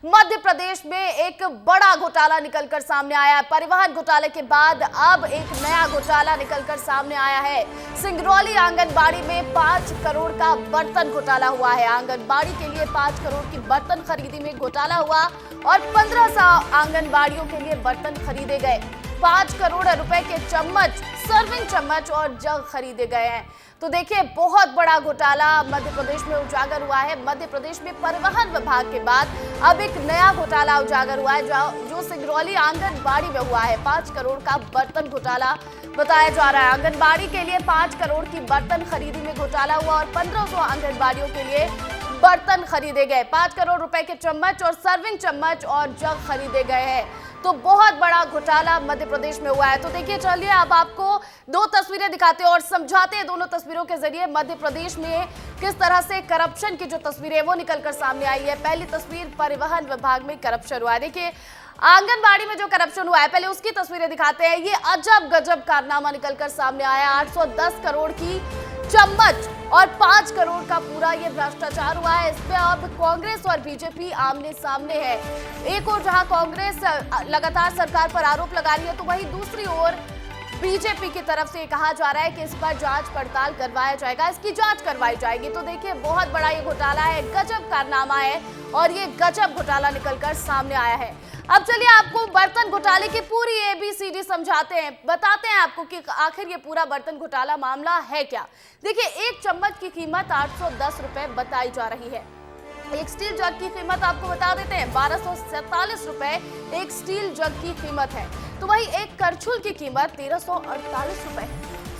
मध्य प्रदेश में एक बड़ा घोटाला निकलकर सामने आया है। परिवहन घोटाले के बाद अब एक नया घोटाला निकलकर सामने आया है। सिंगरौली आंगनबाड़ी में 5 करोड़ का बर्तन घोटाला हुआ है। आंगनबाड़ी के लिए 5 करोड़ की बर्तन खरीदी में घोटाला हुआ और 1500 आंगनबाड़ियों के लिए बर्तन खरीदे गए। 5 करोड़ रुपए के चम्मच, सर्विंग चम्मच और जग खरीदे गए हैं। तो देखिए, बहुत बड़ा घोटाला मध्य प्रदेश में उजागर हुआ है। मध्य प्रदेश में परिवहन विभाग के बाद अब एक नया घोटाला उजागर हुआ है जो सिंगरौली आंगनबाड़ी में हुआ है। 5 करोड़ का बर्तन घोटाला बताया जा रहा है। आंगनबाड़ी के लिए 5 करोड़ की बर्तन खरीदी में घोटाला हुआ और 1500 आंगनबाड़ियों के लिए बर्तन खरीदे गए। 5 करोड़ रुपए के चम्मच और सर्विंग चम्मच और जग खरीदे गए हैं। तो बहुत बड़ा घोटाला मध्य प्रदेश में हुआ है। तो देखिए, चलिए अब आपको 2 तस्वीरें दिखाते हैं और समझाते हैं दोनों तस्वीरों के जरिए मध्य प्रदेश में किस तरह से करप्शन की जो तस्वीरें है वो निकलकर सामने आई है। पहली तस्वीर, परिवहन विभाग में करप्शन हुआ है। देखिए, आंगनबाड़ी में जो करप्शन हुआ है, पहले उसकी तस्वीरें दिखाते हैं। ये अजब गजब कारनामा निकलकर सामने आया। 810 करोड़ की चम्मच और 5 करोड़ का पूरा ये भ्रष्टाचार हुआ है। इसमें अब कांग्रेस और बीजेपी आमने सामने है। एक ओर जहां कांग्रेस लगातार सरकार पर आरोप लगा रही है, तो वहीं दूसरी ओर बीजेपी की तरफ से कहा जा रहा है कि इस पर जांच पड़ताल करवाया जाएगा, इसकी जांच करवाई जाएगी। तो देखिए, बहुत बड़ा ये घोटाला है, गजब कारनामा है और ये गजब घोटाला निकलकर सामने आया है। अब चलिए आपको बर्तन घोटाले की पूरी ABCD समझाते हैं, बताते हैं आपको कि आखिर ये पूरा बर्तन घोटाला मामला है क्या। देखिए, एक चम्मच की कीमत 810 रुपए बताई जा रही है। एक स्टील जग की कीमत आपको बता देते हैं 1247 रुपए एक स्टील जग की कीमत है। तो वही एक करछुल की कीमत 1348 रुपए।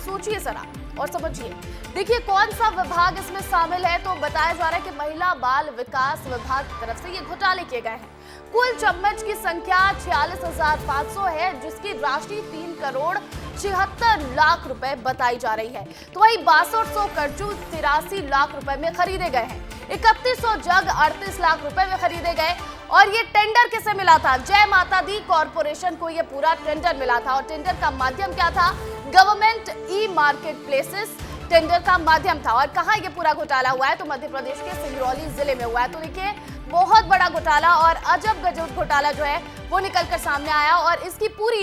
सोचिए जरा और समझिए। देखिए, कौन सा विभाग इसमें शामिल है, तो बताया जा रहा है कि महिला बाल विकास विभाग की तरफ से ये घोटाले किए गए हैं। कुल चम्मच की संख्या 46,500 है, जिसकी राशि 3 करोड़ 76 लाख रुपए बताई जा रही है। तो वही 6200 करछुल 83 लाख रुपए में खरीदे गए हैं। 3100 जग 38 लाख रुपए में खरीदे गए। और ये टेंडर किसे मिला था? जय माता दी कॉरपोरेशन को ये पूरा टेंडर मिला था। और टेंडर का माध्यम क्या था? गवर्नमेंट ई-मार्केट प्लेसेस टेंडर का माध्यम था। और कहाँ ये पूरा घोटाला हुआ है? तो मध्य प्रदेश के सिंगरौली जिले में हुआ है। तो देखिए, बहुत बड़ा घोटाला और अजब गजब घोटाला जो है वो निकलकर सामने आया और इसकी पूरी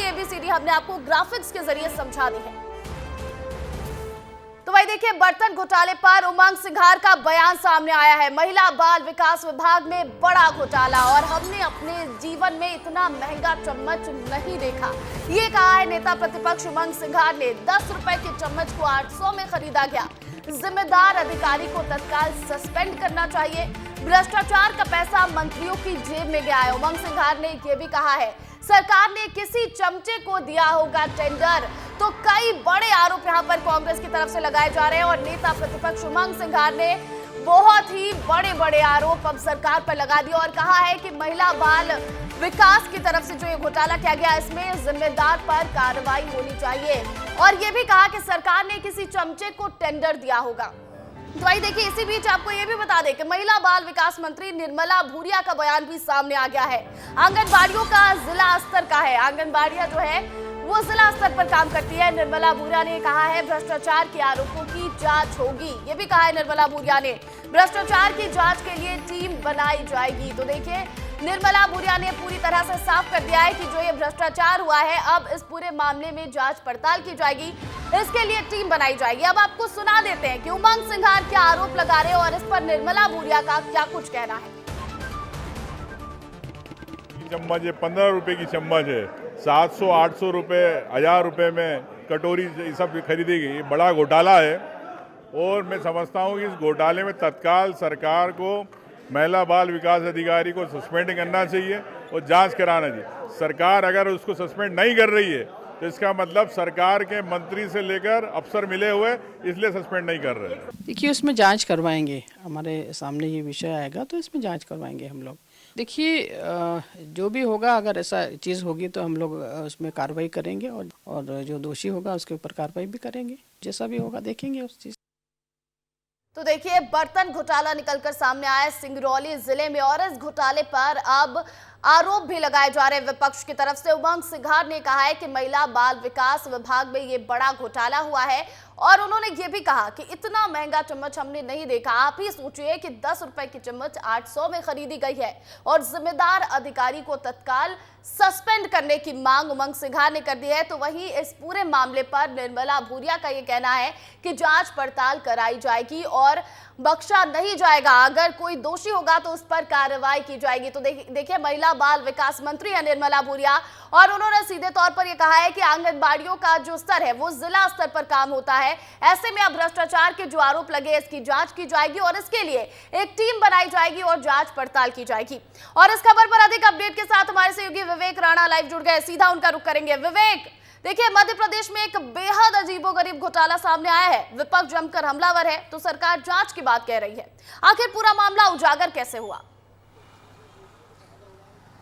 ABCD हमने आपको ग्राफिक्स के जरिए समझा दी है। तो भाई देखिए, बर्तन घोटाले पर उमंग सिंघार का बयान सामने आया है। महिला बाल विकास विभाग में बड़ा घोटाला और हमने अपने जीवन में इतना महंगा चम्मच नहीं देखा, ये कहा है नेता प्रतिपक्ष उमंग सिंघार ने। 10 रुपए के चम्मच को 800 में खरीदा गया। जिम्मेदार अधिकारी को तत्काल सस्पेंड करना चाहिए। भ्रष्टाचार का पैसा मंत्रियों की जेब में गया है। उमंग सिंघार ने यह भी कहा है, सरकार ने किसी चमचे को दिया होगा टेंडर। तो कई बड़े आरोप यहां पर कांग्रेस की तरफ से लगाए जा रहे हैं और नेता प्रतिपक्ष उमंग सिंघार ने बहुत ही बड़े आरोप अब सरकार पर लगा दिए और कहा है कि महिला बाल विकास की तरफ से जो ये घोटाला किया गया, इसमें जिम्मेदार पर कार्रवाई होनी चाहिए। और ये भी कहा कि सरकार ने किसी चमचे को टेंडर दिया होगा। तो भाई देखिए, इसी बीच आपको ये भी बता दें कि महिला बाल विकास मंत्री निर्मला भूरिया का बयान भी सामने आ गया है। आंगनबाड़ियों का जिला स्तर का है। आंगनबाड़ियां जो है वो जिला स्तर पर काम करती है। निर्मला भूरिया ने कहा है भ्रष्टाचार के आरोपों की जांच होगी। ये भी कहा है निर्मला भूरिया ने, भ्रष्टाचार की जांच के लिए टीम बनाई जाएगी। तो देखिए, निर्मला भूरिया ने पूरी तरह से साफ कर दिया है कि जो ये भ्रष्टाचार हुआ है, अब इस पूरे मामले में जांच पड़ताल की जाएगी, इसके लिए टीम बनाई जाएगी। अब आपको सुना देते हैं कि उमंग सिंघार क्या आरोप लगा रहे हैं और इस पर निर्मला भूरिया का क्या कुछ कहना है। चम्मच ये 15 रुपए की चम्मच है। 700-800 रुपए, 1000 रुपए में कटोरी ये सब खरीदी गई। बड़ा घोटाला है और मैं समझता हूँ कि इस घोटाले में तत्काल सरकार को महिला बाल विकास अधिकारी को सस्पेंड करना चाहिए और जांच कराना चाहिए। सरकार अगर उसको सस्पेंड नहीं कर रही है तो इसका मतलब सरकार के मंत्री से लेकर अफसर मिले हुए इसलिए सस्पेंड नहीं कर रहे। देखिए, उसमें जांच करवाएंगे। हमारे सामने ये विषय आएगा तो इसमें जांच करवाएंगे हम लोग। देखिए, जो भी होगा, अगर ऐसा चीज़ होगी तो हम लोग उसमें कार्रवाई करेंगे और जो दोषी होगा उसके ऊपर कार्रवाई भी करेंगे। जैसा भी होगा देखेंगे उस चीज़। तो देखिए, बर्तन घोटाला निकलकर सामने आया सिंगरौली जिले में और इस घोटाले पर अब आरोप भी लगाए जा रहे हैं विपक्ष की तरफ से। उमंग सिघार ने कहा है कि महिला बाल विकास विभाग में ये बड़ा घोटाला हुआ है और उन्होंने ये भी कहा कि इतना महंगा चम्मच हमने नहीं देखा। आप ही सोचिए कि 10 रुपए की चम्मच 800 में खरीदी गई है और जिम्मेदार अधिकारी को तत्काल सस्पेंड करने की मांग उमंग सिघार ने कर दी है। तो वहीं इस पूरे मामले पर निर्मला भूरिया का ये कहना है कि जांच पड़ताल कराई जाएगी और बख्शा नहीं जाएगा। अगर कोई दोषी होगा तो उस पर कार्रवाई की जाएगी। तो देखिए, महिला बाल विकास मंत्री है निर्मला भूरिया और उन्होंने सीधे तौर पर यह कहा है कि आंगनबाड़ियों का जो स्तर है वो जिला स्तर पर काम होता है। ऐसे में अब भ्रष्टाचार के जो आरोप लगे इसकी जांच की जाएगी और इसके लिए एक टीम बनाई जाएगी और जांच पड़ताल की जाएगी। और इस खबर पर अधिक अपडेट के साथ हमारे सहयोगी विवेक राणा लाइव जुड़ गए, सीधा उनका रुख करेंगे। विवेक, देखिए, मध्य प्रदेश में एक बेहद अजीबोगरीब घोटाला सामने आया है। विपक्ष जमकर हमलावर है तो सरकार जांच की बात कह रही है। आखिर पूरा मामला उजागर कैसे हुआ?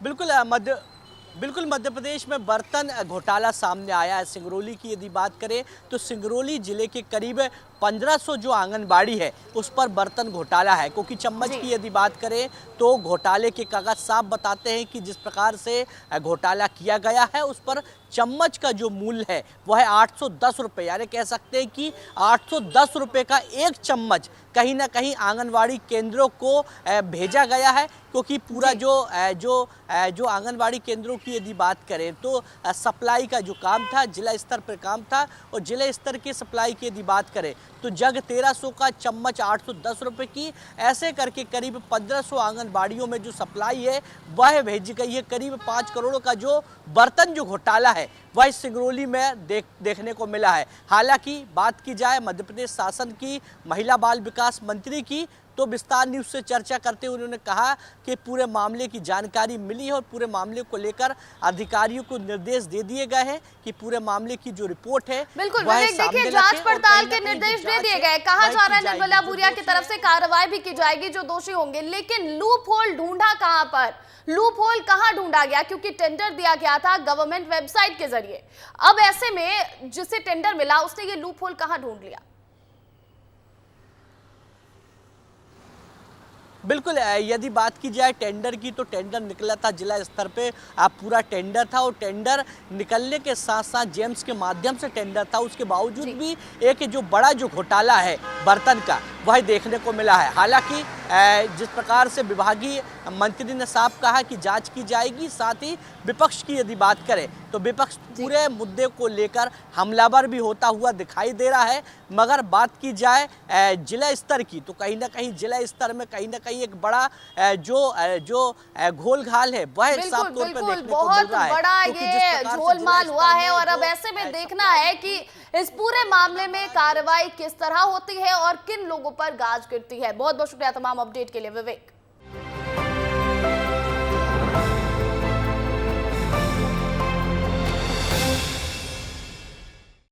बिल्कुल मध्य प्रदेश में बर्तन घोटाला सामने आया है। सिंगरौली की यदि बात करें तो सिंगरौली जिले के करीब 1500 जो आंगनबाड़ी है उस पर बर्तन घोटाला है। क्योंकि चम्मच की यदि बात करें तो घोटाले के कागज साफ बताते हैं कि जिस प्रकार से घोटाला किया गया है उस पर चम्मच का जो मूल्य है वह है 810 रुपये। यानी कह सकते हैं कि 810 रुपये का एक चम्मच कहीं ना कहीं आंगनबाड़ी केंद्रों को भेजा गया है। क्योंकि पूरा जो आंगनबाड़ी केंद्रों की यदि बात करें तो सप्लाई का जो काम था जिला स्तर पर काम था और जिला स्तर की सप्लाई की यदि बात करें तो जग 1300 का, चम्मच 810 रुपये की, ऐसे करके करीब 1500 आंगनबाड़ियों में जो सप्लाई है वह भेजी गई है। करीब 5 करोड़ का जो बर्तन जो घोटाला है वह सिंगरौली में देखने को मिला है। हालांकि बात की जाए मध्य प्रदेश शासन की महिला बाल विकास मंत्री की तो विस्तार न्यूज़ से चर्चा करते हुए उन्होंने कहा कि पूरे मामले की जानकारी मिली है और पूरे मामले को लेकर अधिकारियों को निर्देश दे दिए गए हैं कि पूरे मामले की जो रिपोर्ट है बिल्कुल देखिए, जांच पड़ताल के निर्देश दे दिए गए। कहा जा रहा है निर्मला भूरिया की तरफ से कार्रवाई भी की जाएगी जो दोषी होंगे। लेकिन लूप होल ढूंढा कहां पर? लूप होल कहां ढूंढा गया? क्योंकि टेंडर दिया गया था गवर्नमेंट वेबसाइट के जरिए। अब ऐसे में जिसे टेंडर मिला उसने ये लूप होल कहां ढूंढ लिया? बिल्कुल, यदि बात की जाए टेंडर की तो टेंडर निकला था जिला स्तर पे, पूरा टेंडर था और टेंडर निकलने के साथ साथ जेम्स के माध्यम से टेंडर था। उसके बावजूद भी एक जो बड़ा जो घोटाला है बर्तन का वह देखने को मिला है। हालांकि जिस प्रकार से विभागीय मंत्री ने साफ कहा कि जांच की जाएगी, साथ ही विपक्ष की यदि बात करें तो विपक्ष पूरे मुद्दे को लेकर हमलावर भी होता हुआ दिखाई दे रहा है। मगर बात की जाए जिला स्तर की तो कहीं ना कहीं जिला स्तर में कहीं ना कहीं एक बड़ा जो घोल-घाल है वह साफ तौर पर देखने को मिल रहा है। बहुत बड़ा ये झोलमाल हुआ है और अब ऐसे में देखना है कि इस पूरे मामले में कार्रवाई किस तरह होती है और किन लोगों पर गाज गिरती है। बहुत बहुत शुक्रिया तमाम अपडेट के लिए विवेक।